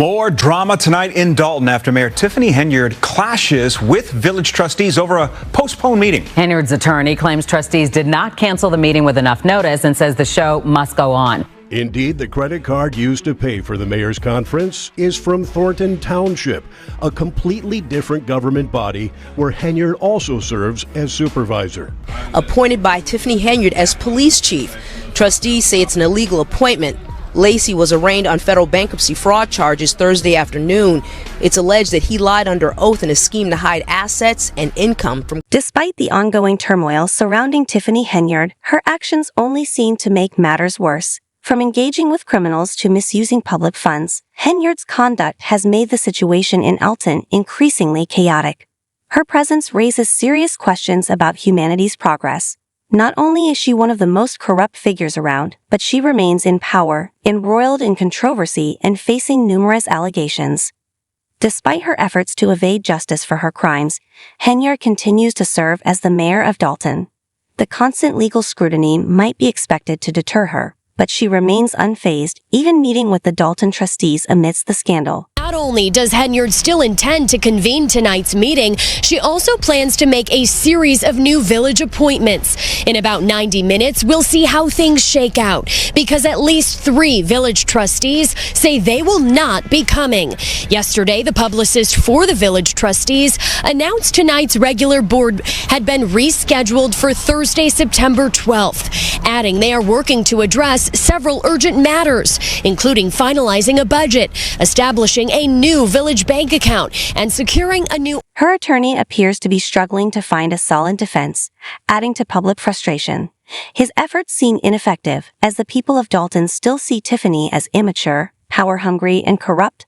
More drama tonight in Dalton after Mayor Tiffany Henyard clashes with village trustees over a postponed meeting. Henyard's attorney claims trustees did not cancel the meeting with enough notice and says the show must go on. Indeed, the credit card used to pay for the mayor's conference is from Thornton Township, a completely different government body where Henyard also serves as supervisor. Appointed by Tiffany Henyard as police chief, trustees say it's an illegal appointment. Lacey was arraigned on federal bankruptcy fraud charges Thursday afternoon. It's alleged that he lied under oath in a scheme to hide assets and income from. Despite the ongoing turmoil surrounding Tiffany Henyard, her actions only seem to make matters worse. From engaging with criminals to misusing public funds, Henyard's conduct has made the situation in Alton increasingly chaotic. Her presence raises serious questions about humanity's progress. Not only is she one of the most corrupt figures around, but she remains in power, embroiled in controversy and facing numerous allegations. Despite her efforts to evade justice for her crimes, Henyard continues to serve as the mayor of Dalton. The constant legal scrutiny might be expected to deter her, but she remains unfazed, even meeting with the Dalton trustees amidst the scandal. Not only does Henyard still intend to convene tonight's meeting, she also plans to make a series of new village appointments. In about 90 minutes, we'll see how things shake out, because at least 3 village trustees say they will not be coming. Yesterday, the publicist for the village trustees announced tonight's regular board had been rescheduled for Thursday, September 12th, adding they are working to address several urgent matters, including finalizing a budget, establishing a new village bank account, and securing a new. Her attorney appears to be struggling to find a solid defense, adding to public frustration. His efforts seem ineffective, as the people of Dalton still see Tiffany as immature, power-hungry, and corrupt,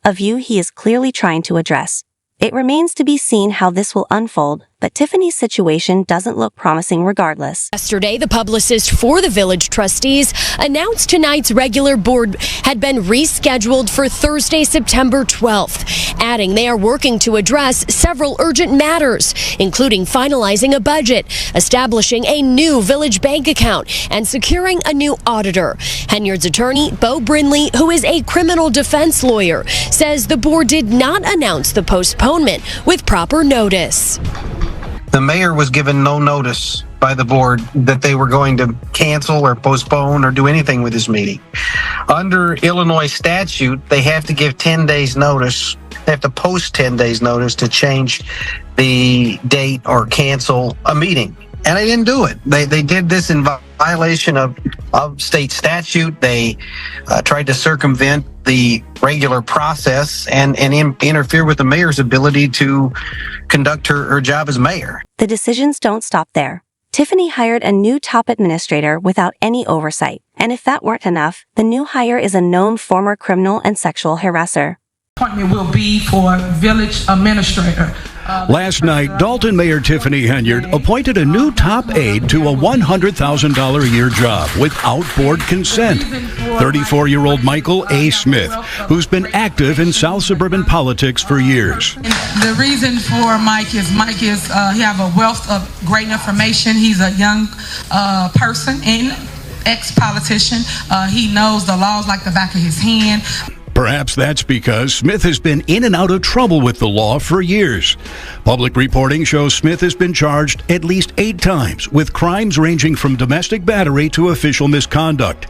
a view he is clearly trying to address. It remains to be seen how this will unfold, but Tiffany's situation doesn't look promising regardless. Yesterday, the publicist for the village trustees announced tonight's regular board had been rescheduled for Thursday, September 12th, adding they are working to address several urgent matters, including finalizing a budget, establishing a new village bank account, and securing a new auditor. Henyard's attorney, Bo Brindley, who is a criminal defense lawyer, says the board did not announce the postponement with proper notice. The mayor was given no notice by the board that they were going to cancel or postpone or do anything with this meeting. Under Illinois statute, they have to give 10 days notice. They have to post 10 days notice to change the date or cancel a meeting. And they didn't do it. They did this in violation of state statute. They tried to circumvent the regular process and interfere with the mayor's ability to conduct her job as mayor. The decisions don't stop there. Tiffany hired a new top administrator without any oversight. And if that weren't enough, the new hire is a known former criminal and sexual harasser. Appointment will be for village administrator. Last night, Dalton Mayor Tiffany Henyard appointed a new top aide to a $100,000 a year job without board consent. 34-year-old Michael A. Smith, who's been active in South suburban politics for years. The reason for Mike is he have a wealth of great information. He's a young person and ex-politician. He knows the laws like the back of his hand. Perhaps that's because Smith has been in and out of trouble with the law for years. Public reporting shows Smith has been charged at least 8 times with crimes ranging from domestic battery to official misconduct.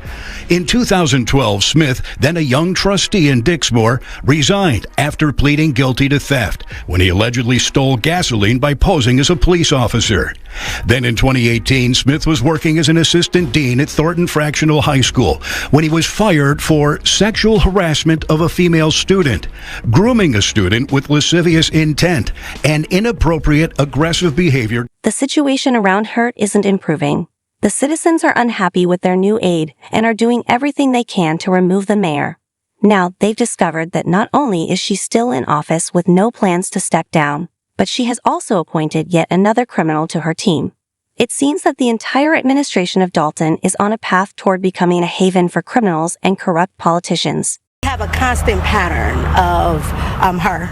In 2012, Smith, then a young trustee in Dixmoor, resigned after pleading guilty to theft when he allegedly stole gasoline by posing as a police officer. Then in 2018, Smith was working as an assistant dean at Thornton Fractional High School when he was fired for sexual harassment of a female student, grooming a student with lascivious intent, and inappropriate aggressive behavior. The situation around her isn't improving. The citizens are unhappy with their new aide and are doing everything they can to remove the mayor. Now they've discovered that not only is she still in office with no plans to step down, but she has also appointed yet another criminal to her team. It seems that the entire administration of Dalton is on a path toward becoming a haven for criminals and corrupt politicians. Have a constant pattern of her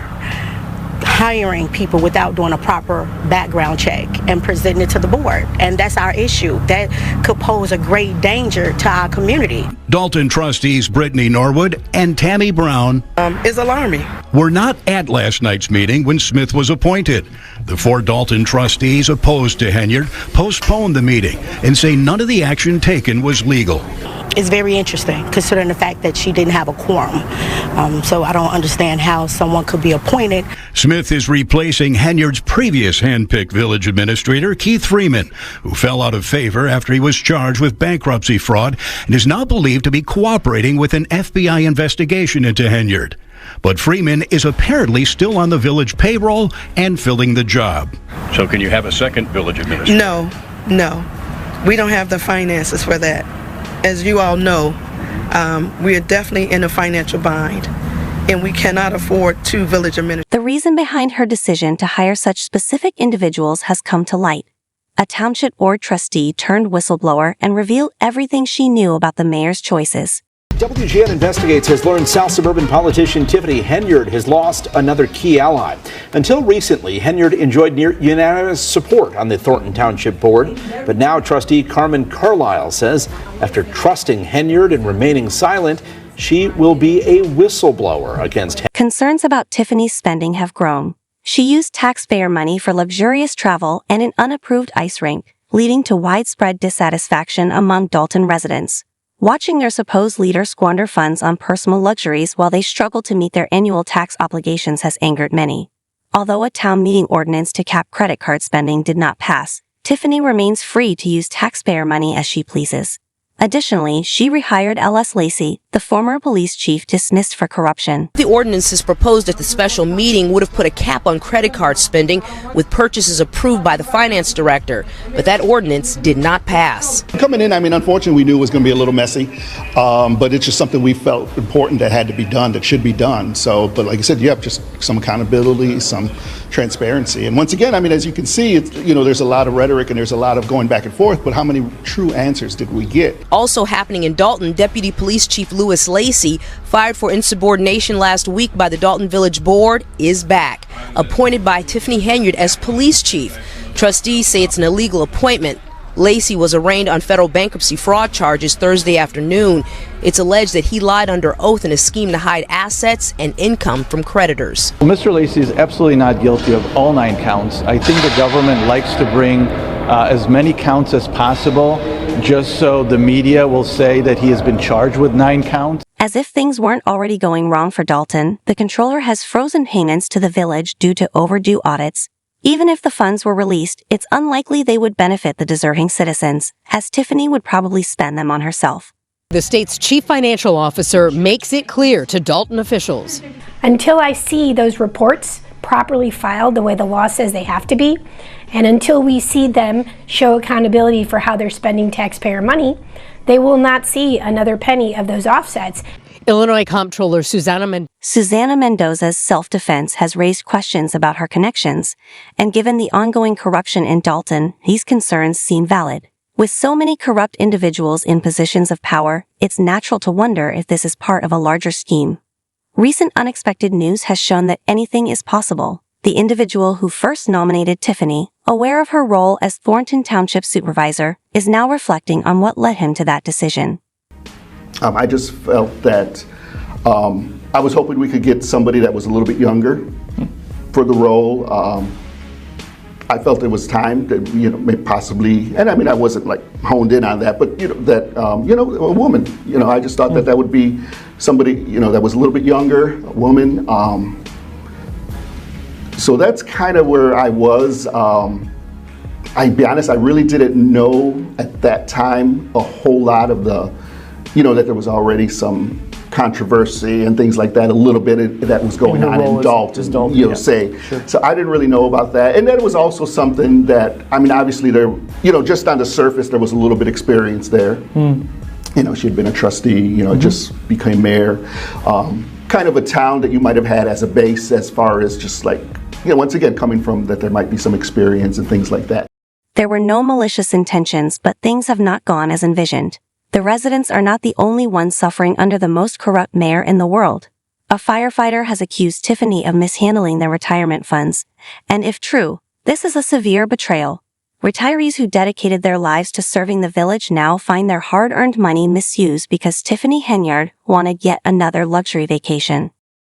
hiring people without doing a proper background check and presenting it to the board. And that's our issue. That could pose a great danger to our community. Dalton trustees Brittany Norwood and Tammy Brown Is alarming. were not at last night's meeting when Smith was appointed. The 4 Dalton trustees opposed to Henyard postponed the meeting and say none of the action taken was legal. It's very interesting considering the fact that she didn't have a quorum. So I don't understand how someone could be appointed. Smith is replacing Henyard's previous hand-picked village administrator, Keith Freeman, who fell out of favor after he was charged with bankruptcy fraud and is now believed to be cooperating with an FBI investigation into Henyard. But Freeman is apparently still on the village payroll and filling the job. So can you have a second village administrator? No. We don't have the finances for that. As you all know, we are definitely in a financial bind, and we cannot afford 2 village administrators. The reason behind her decision to hire such specific individuals has come to light. A township board trustee turned whistleblower and revealed everything she knew about the mayor's choices. WGN Investigates has learned South Suburban politician Tiffany Henyard has lost another key ally. Until recently, Henyard enjoyed near unanimous support on the Thornton Township Board, but now trustee Carmen Carlisle says after trusting Henyard and remaining silent, she will be a whistleblower against Henyard. Concerns about Tiffany's spending have grown. She used taxpayer money for luxurious travel and an unapproved ice rink, leading to widespread dissatisfaction among Dalton residents. Watching their supposed leader squander funds on personal luxuries while they struggle to meet their annual tax obligations has angered many. Although a town meeting ordinance to cap credit card spending did not pass, Tiffany remains free to use taxpayer money as she pleases. Additionally, she rehired L.S. Lacey, the former police chief dismissed for corruption. The ordinances proposed at the special meeting would have put a cap on credit card spending with purchases approved by the finance director, but that ordinance did not pass. Coming in, unfortunately, we knew it was going to be a little messy, but it's just something we felt important that had to be done, that should be done. So, but like I said, just some accountability, some transparency. And once again, as you can see, there's a lot of rhetoric and there's a lot of going back and forth, but how many true answers did we get? Also happening in Dalton, Deputy Police Chief Lewis Lacey, fired for insubordination last week by the Dalton Village Board, is back, appointed by Tiffany Henyard as police chief. Trustees say it's an illegal appointment. Lacey was arraigned on federal bankruptcy fraud charges Thursday afternoon. It's alleged that he lied under oath in a scheme to hide assets and income from creditors. Well, Mr. Lacey is absolutely not guilty of all 9 counts. I think the government likes to bring as many counts as possible, just so the media will say that he has been charged with 9 counts. As if things weren't already going wrong for Dalton, the controller has frozen payments to the village due to overdue audits. Even if the funds were released, it's unlikely they would benefit the deserving citizens, as Tiffany would probably spend them on herself. The state's chief financial officer makes it clear to Dalton officials. Until I see those reports properly filed the way the law says they have to be, and until we see them show accountability for how they're spending taxpayer money, they will not see another penny of those offsets. Illinois Comptroller Susana Mendoza's self-defense has raised questions about her connections, and given the ongoing corruption in Dalton, these concerns seem valid. With so many corrupt individuals in positions of power, it's natural to wonder if this is part of a larger scheme. Recent unexpected news has shown that anything is possible. The individual who first nominated Tiffany, aware of her role as Thornton Township supervisor, is now reflecting on what led him to that decision. I just felt that I was hoping we could get somebody that was a little bit younger for the role. I felt it was time that, maybe possibly, and I wasn't honed in on that, but a woman, I just thought that would be somebody, that was a little bit younger, a woman. So that's kind of where I was. I'll be honest, I really didn't know at that time a whole lot of the, that there was already some controversy and things like that, a little bit that was going on in Dalton, say. Sure. So I didn't really know about that. And then it was also something that, obviously there, just on the surface, there was a little bit of experience there. She had been a trustee, just became mayor. Kind of a town that you might have had as a base as far as just once again, coming from that there might be some experience and things like that. There were no malicious intentions, but things have not gone as envisioned. The residents are not the only ones suffering under the most corrupt mayor in the world. A firefighter has accused Tiffany of mishandling their retirement funds, and if true, this is a severe betrayal. Retirees who dedicated their lives to serving the village now find their hard-earned money misused because Tiffany Henyard wanted yet another luxury vacation.